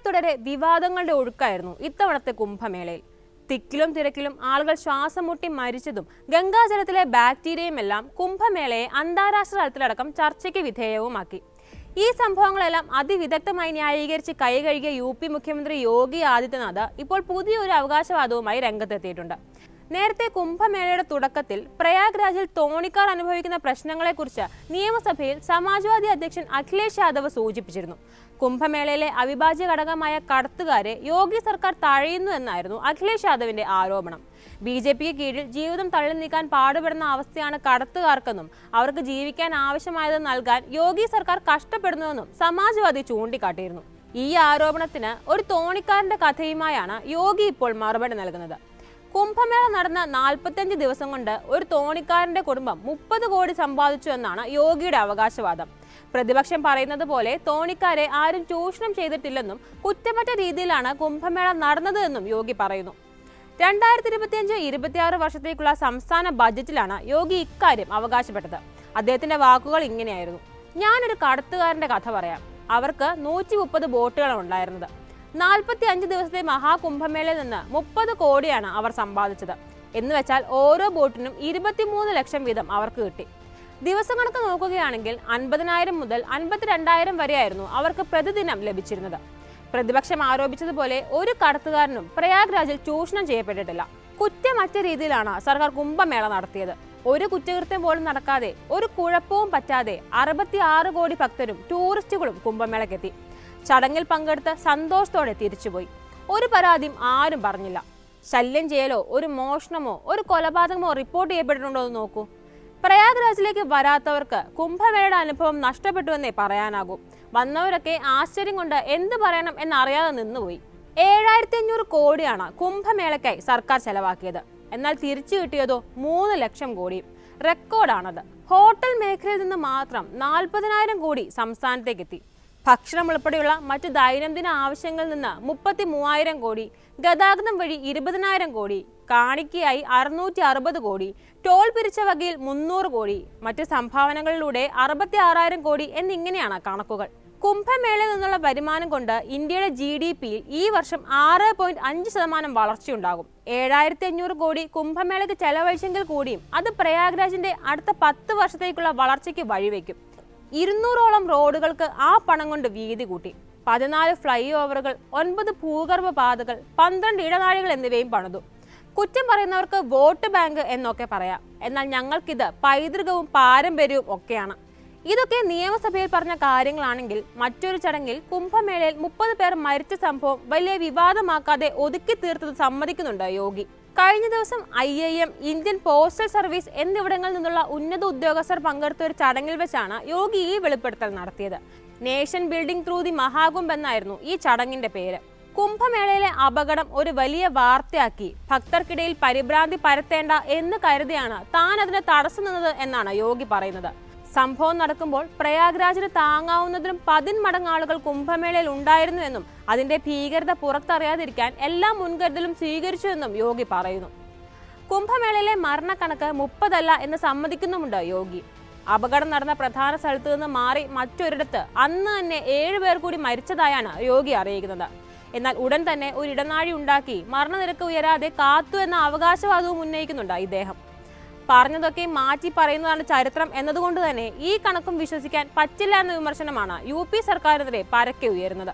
തുടരെ വിവാദങ്ങളുടെ ഒഴുക്കായിരുന്നു ഇത്തവണത്തെ കുംഭമേളയിൽ. തിക്കിലും തിരക്കിലും ആളുകൾ ശ്വാസം മുട്ടി മരിച്ചതും ഗംഗാജലത്തിലെ ബാക്ടീരിയയുമെല്ലാം കുംഭമേളയെ അന്താരാഷ്ട്ര തലത്തിലടക്കം ചർച്ചയ്ക്ക് വിധേയവുമാക്കി. ഈ സംഭവങ്ങളെല്ലാം അതിവിദഗ്ധമായി ന്യായീകരിച്ച് കൈകഴുകിയ UP മുഖ്യമന്ത്രി യോഗി ആദിത്യനാഥ് ഇപ്പോൾ പുതിയൊരു അവകാശവാദവുമായി രംഗത്തെത്തിയിട്ടുണ്ട്. നേരത്തെ കുംഭമേളയുടെ തുടക്കത്തിൽ പ്രയാഗ്രാജിൽ തോണിക്കാർ അനുഭവിക്കുന്ന പ്രശ്നങ്ങളെക്കുറിച്ച് നിയമസഭയിൽ സമാജ്വാദി അധ്യക്ഷൻ അഖിലേഷ് യാദവ് സൂചിപ്പിച്ചിരുന്നു. കുംഭമേളയിലെ അവിഭാജ്യ ഘടകമായ കടത്തുകാരെ യോഗി സർക്കാർ തഴയുന്നു എന്നായിരുന്നു അഖിലേഷ് യാദവിന്റെ ആരോപണം. BJPക്ക് കീഴിൽ ജീവിതം തള്ളി നീക്കാൻ പാടുപെടുന്ന അവസ്ഥയാണ് കടത്തുകാർക്കെന്നും അവർക്ക് ജീവിക്കാൻ ആവശ്യമായത് നൽകാൻ യോഗി സർക്കാർ കഷ്ടപ്പെടുന്നുവെന്നും സമാജ്വാദി ചൂണ്ടിക്കാട്ടിയിരുന്നു. ഈ ആരോപണത്തിന് ഒരു തോണിക്കാരന്റെ കഥയുമായാണ് യോഗി ഇപ്പോൾ മറുപടി നൽകുന്നത്. കുംഭമേള നടന്ന 45 ദിവസം കൊണ്ട് ഒരു തോണിക്കാരന്റെ കുടുംബം 30 കോടി സമ്പാദിച്ചു എന്നാണ് യോഗിയുടെ അവകാശവാദം. പ്രതിപക്ഷം പറയുന്നത് പോലെ തോണിക്കാരെ ആരും ചൂഷണം ചെയ്തിട്ടില്ലെന്നും കുറ്റമറ്റ രീതിയിലാണ് കുംഭമേള നടന്നത് എന്നും യോഗി പറയുന്നു. 2025-26 വർഷത്തേക്കുള്ള സംസ്ഥാന ബജറ്റിലാണ് യോഗി ഇക്കാര്യം അവകാശപ്പെട്ടത്. അദ്ദേഹത്തിന്റെ വാക്കുകൾ ഇങ്ങനെയായിരുന്നു: ഞാനൊരു കടത്തുകാരന്റെ കഥ പറയാം. അവർക്ക് 130 ബോട്ടുകളാണ് ഉണ്ടായിരുന്നത്. 45 ദിവസത്തെ മഹാകുംഭമേളയിൽ നിന്ന് 30 കോടിയാണ് അവർ സമ്പാദിച്ചത്. എന്ന് വെച്ചാൽ ഓരോ ബോട്ടിനും 23 ലക്ഷം വീതം അവർക്ക് കിട്ടി. ദിവസം കണക്ക് നോക്കുകയാണെങ്കിൽ 50,000 മുതൽ 52,000 വരെയായിരുന്നു അവർക്ക് പ്രതിദിനം ലഭിച്ചിരുന്നത്. പ്രതിപക്ഷം ആരോപിച്ചതുപോലെ ഒരു കടത്തുകാരനും പ്രയാഗ്രാജിൽ ചൂഷണം ചെയ്യപ്പെട്ടിട്ടില്ല. കുറ്റമറ്റ രീതിയിലാണ് സർക്കാർ കുംഭമേള നടത്തിയത്. ഒരു കുറ്റകൃത്യം പോലും നടക്കാതെ, ഒരു കുഴപ്പവും പറ്റാതെ 66 കോടി ഭക്തരും ടൂറിസ്റ്റുകളും കുംഭമേളക്കെത്തി. ചടങ്ങിൽ പങ്കെടുത്ത് സന്തോഷത്തോടെ തിരിച്ചുപോയി. ഒരു പരാതിയും ആരും പറഞ്ഞില്ല. ശല്യം ചെയ്യലോ ഒരു മോഷണമോ ഒരു കൊലപാതകമോ റിപ്പോർട്ട് ചെയ്യപ്പെട്ടിട്ടുണ്ടോ എന്ന് നോക്കൂ. പ്രയാഗ്രാജിലേക്ക് വരാത്തവർക്ക് കുംഭമേളയുടെ അനുഭവം നഷ്ടപ്പെട്ടുവെന്നേ പറയാനാകൂ. വന്നവരൊക്കെ ആശ്ചര്യം കൊണ്ട് എന്ത് പറയണം എന്നറിയാതെ നിന്നുപോയി. 7,500 കോടിയാണ് കുംഭമേളയ്ക്കായി സർക്കാർ ചെലവാക്കിയത്. എന്നാൽ തിരിച്ചു കിട്ടിയതോ 3 ലക്ഷം കോടിയും. റെക്കോർഡാണത്. ഹോട്ടൽ മേഖലയിൽ നിന്ന് മാത്രം 40,000 കോടി സംസ്ഥാനത്തേക്ക് എത്തി. ഭക്ഷണം ഉൾപ്പെടെയുള്ള മറ്റു ദൈനംദിന ആവശ്യങ്ങളിൽ നിന്ന് 33,000 കോടി, ഗതാഗതം വഴി 20,000 കോടി, കാണിക്കയായി 660 കോടി, ടോൾ പിരിച്ച വകയിൽ 300 കോടി, മറ്റ് സംഭാവനകളിലൂടെ 66,000 കോടി എന്നിങ്ങനെയാണ് കണക്കുകൾ. കുംഭമേളയിൽ നിന്നുള്ള വരുമാനം കൊണ്ട് ഇന്ത്യയുടെ GDPയിൽ ഈ വർഷം 6.5% വളർച്ചയുണ്ടാകും. 7,500 കോടി കുംഭമേളയ്ക്ക് ചെലവഴിച്ചെങ്കിൽ കൂടിയും അത് പ്രയാഗ്രാജിന്റെ അടുത്ത 10 വർഷത്തേക്കുള്ള വളർച്ചയ്ക്ക് വഴിവെക്കും. 200ഓളം റോഡുകൾക്ക് ആ പണം കൊണ്ട് വീതി കൂട്ടി. 14 ഫ്ലൈ ഓവറുകൾ, 9 ഭൂഗർഭ പാതകൾ, 12 ഇടനാഴികൾ എന്നിവയും പണിതു. കുറ്റം പറയുന്നവർക്ക് വോട്ട് ബാങ്ക് എന്നൊക്കെ പറയാം. എന്നാൽ ഞങ്ങൾക്കിത് പൈതൃകവും പാരമ്പര്യവും ഒക്കെയാണ്. ഇതൊക്കെ നിയമസഭയിൽ പറഞ്ഞ കാര്യങ്ങളാണെങ്കിൽ മറ്റൊരു ചടങ്ങിൽ കുംഭമേളയിൽ 30 പേർ മരിച്ച സംഭവം വലിയ വിവാദമാക്കാതെ ഒതുക്കി തീർത്തത് സമ്മതിക്കുന്നുണ്ട് യോഗി. കഴിഞ്ഞ ദിവസം IIM, ഇന്ത്യൻ പോസ്റ്റൽ സർവീസ് എന്നിവിടങ്ങളിൽ നിന്നുള്ള ഉന്നത ഉദ്യോഗസ്ഥർ പങ്കെടുത്ത ഒരു ചടങ്ങിൽ വെച്ചാണ് യോഗി ഈ വെളിപ്പെടുത്തൽ നടത്തിയത്. Nation building through the Maha Kumbh എന്നായിരുന്നു ഈ ചടങ്ങിന്റെ പേര്. കുംഭമേളയിലെ അപകടം ഒരു വലിയ വാർത്തയാക്കി ഭക്തർക്കിടയിൽ പരിഭ്രാന്തി പരത്തേണ്ട എന്ന് കരുതിയാണ് താൻ അതിന് തടസ്സം നിന്നത് എന്നാണ് യോഗി പറയുന്നത്. സംഭവം നടക്കുമ്പോൾ പ്രയാഗ്രാജിന് താങ്ങാവുന്നതിനും 10 മടങ്ങ് ആളുകൾ കുംഭമേളയിൽ ഉണ്ടായിരുന്നുവെന്നും അതിന്റെ ഭീകരത പുറത്തറിയാതിരിക്കാൻ എല്ലാ മുൻകരുതലും സ്വീകരിച്ചുവെന്നും യോഗി പറയുന്നു. കുംഭമേളയിലെ മരണക്കണക്ക് 30 അല്ല എന്ന് സമ്മതിക്കുന്നുമുണ്ട് യോഗി. അപകടം നടന്ന പ്രധാന സ്ഥലത്തു നിന്ന് മാറി മറ്റൊരിടത്ത് അന്ന് തന്നെ 7 പേർ കൂടി മരിച്ചതായാണ് യോഗി അറിയിക്കുന്നത്. എന്നാൽ ഉടൻ തന്നെ ഒരു ഇടനാഴി ഉണ്ടാക്കി മരണനിരക്ക് ഉയരാതെ കാത്തു എന്ന അവകാശവാദവും ഉന്നയിക്കുന്നുണ്ട് ഇദ്ദേഹം. പറഞ്ഞതൊക്കെ മാറ്റി പറയുന്നതാണ് ചരിത്രം എന്നതുകൊണ്ട് തന്നെ ഈ കണക്കും വിശ്വസിക്കാൻ പറ്റില്ല എന്ന വിമർശനമാണ് UP സർക്കാരിനെതിരെ പരക്കെ ഉയരുന്നത്.